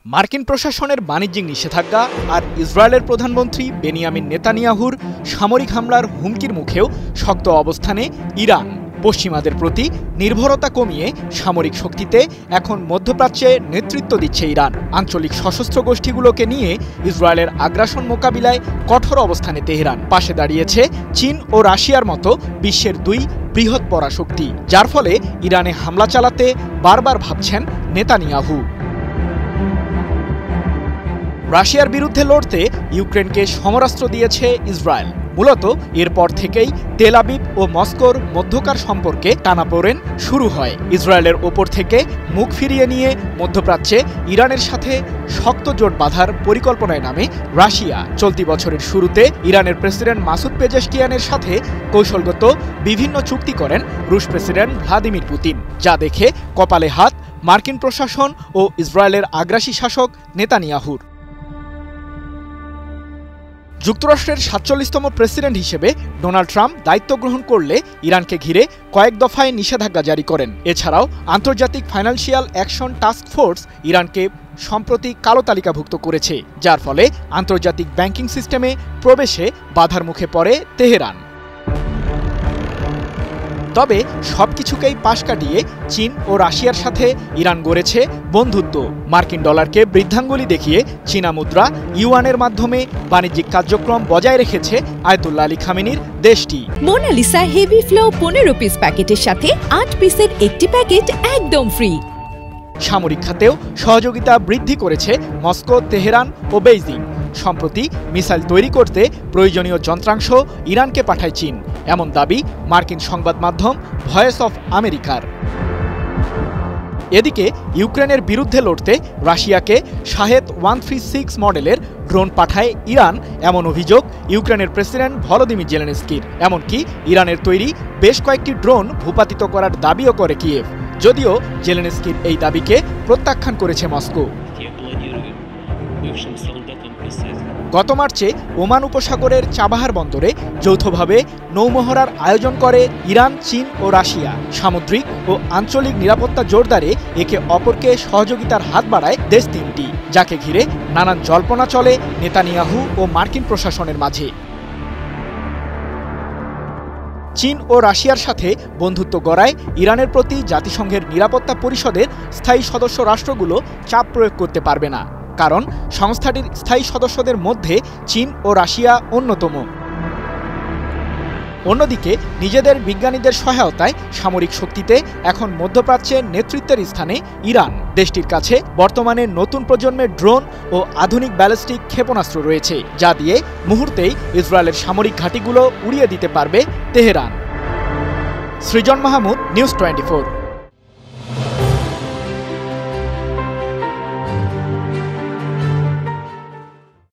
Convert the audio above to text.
মার্কিন প্রশাসনের বাণিজ্যিক নিষেধাজ্ঞা আর ইসরায়েলের প্রধানমন্ত্রী বেনিয়ামিন নেতানিয়াহুর সামরিক হামলার হুমকির মুখেও শক্ত অবস্থানে ইরান। পশ্চিমাদের প্রতি নির্ভরতা কমিয়ে সামরিক শক্তিতে এখন মধ্যপ্রাচ্যে নেতৃত্ব দিচ্ছে ইরান। আঞ্চলিক সশস্ত্র গোষ্ঠীগুলোকে নিয়ে ইসরায়েলের আগ্রাসন মোকাবিলায় কঠোর অবস্থানে তেহরান। পাশে দাঁড়িয়েছে চীন ও রাশিয়ার মতো বিশ্বের দুই বৃহৎ পরাশক্তি, যার ফলে ইরানে হামলা চালাতে বারবার ভাবছেন নেতানিয়াহু। রাশিয়ার বিরুদ্ধে লড়তে ইউক্রেনকে সমরাস্ত্র দিয়েছে ইসরায়েল। মূলত এরপর থেকেই তেল আবিব ও মস্কোর মধ্যকার সম্পর্কে টানাপোড়েন শুরু হয়। ইসরায়েলের ওপর থেকে মুখ ফিরিয়ে নিয়ে মধ্যপ্রাচ্যে ইরানের সাথে শক্ত জোট বাঁধার পরিকল্পনায় নামে রাশিয়া। চলতি বছরের শুরুতে ইরানের প্রেসিডেন্ট মাসুদ পেজেশকিয়ানের সাথে কৌশলগত বিভিন্ন চুক্তি করেন রুশ প্রেসিডেন্ট ভ্লাদিমির পুতিন, যা দেখে কপালে হাত মার্কিন প্রশাসন ও ইসরায়েলের আগ্রাসী শাসক নেতানিয়াহুর। যুক্তরাষ্ট্রের ৪৭তম প্রেসিডেন্ট হিসেবে ডোনাল্ড ট্রাম্প দায়িত্ব গ্রহণ করলে ইরানকে ঘিরে কয়েক দফায় নিষেধাজ্ঞা জারি করেন। এছাড়াও আন্তর্জাতিক ফাইন্যান্সিয়াল অ্যাকশন টাস্ক ফোর্স ইরানকে সম্প্রতি কালো তালিকাভুক্ত করেছে, যার ফলে আন্তর্জাতিক ব্যাংকিং সিস্টেমে প্রবেশে বাধার মুখে পড়ে তেহরান। তবে সবকিছুকেই পাশ কাটিয়ে চীন ও রাশিয়ার সাথে ইরান গড়েছে বন্ধুত্ব। মার্কিন ডলারকে বৃদ্ধাঙ্গুলি দেখিয়ে চীনা মুদ্রা ইউয়ানের মাধ্যমে বাণিজ্যিক কার্যক্রম বজায় রেখেছে আয়াতুল্লাহ আলী খামেনির দেশটি। মোনালিসা হেভি ফ্লো 15 পিস প্যাকেটের সাথে 8 পিসের একটি প্যাকেট একদম ফ্রি। সামরিক খাতেও সহযোগিতা বৃদ্ধি করেছে মস্কো, তেহরান ও বেইজিং। সম্প্রতি মিসাইল তৈরি করতে প্রয়োজনীয় যন্ত্রাংশ ইরানকে পাঠায় চীন, এমন দাবি মার্কিন সংবাদ মাধ্যম ভয়েস অফ আমেরিকার। এদিকে ইউক্রেনের বিরুদ্ধে লড়তে রাশিয়াকে শাহেদ 136 মডেলের ড্রোন পাঠায় ইরান, এমন অভিযোগ ইউক্রেনের প্রেসিডেন্ট ভলোদিমির জেলেনস্কির। এমনকি ইরানের তৈরি বেশ কয়েকটি ড্রোন ভূপাতিত করার দাবিও করে কিয়েভ, যদিও জেলেনস্কির এই দাবিকে প্রত্যাখ্যান করেছে মস্কো। গত মার্চে ওমান উপসাগরের চাবাহার বন্দরে যৌথভাবে নৌমহড়ার আয়োজন করে ইরান, চীন ও রাশিয়া। সামুদ্রিক ও আঞ্চলিক নিরাপত্তা জোরদারে একে অপরকে সহযোগিতার হাত বাড়ায় দেশ তিনটি, যাকে ঘিরে নানান জল্পনা চলে নেতানিয়াহু ও মার্কিন প্রশাসনের মাঝে। চীন ও রাশিয়ার সাথে বন্ধুত্ব গড়ায় ইরানের প্রতি জাতিসংঘের নিরাপত্তা পরিষদের স্থায়ী সদস্য রাষ্ট্রগুলো চাপ প্রয়োগ করতে পারবে না, কারণ সংস্থাটির স্থায়ী সদস্যদের মধ্যে চীন ও রাশিয়া অন্যতম। অন্যদিকে নিজেদের বিজ্ঞানীদের সহায়তায় সামরিক শক্তিতে এখন মধ্যপ্রাচ্যের নেতৃত্বের স্থানে ইরান। দেশটির কাছে বর্তমানে নতুন প্রজন্মের ড্রোন ও আধুনিক ব্যালিস্টিক ক্ষেপণাস্ত্র রয়েছে, যা দিয়ে মুহূর্তেই ইসরায়েলের সামরিক ঘাঁটিগুলো উড়িয়ে দিতে পারবে তেহরান। সৃজন মাহমুদ, নিউজ 24।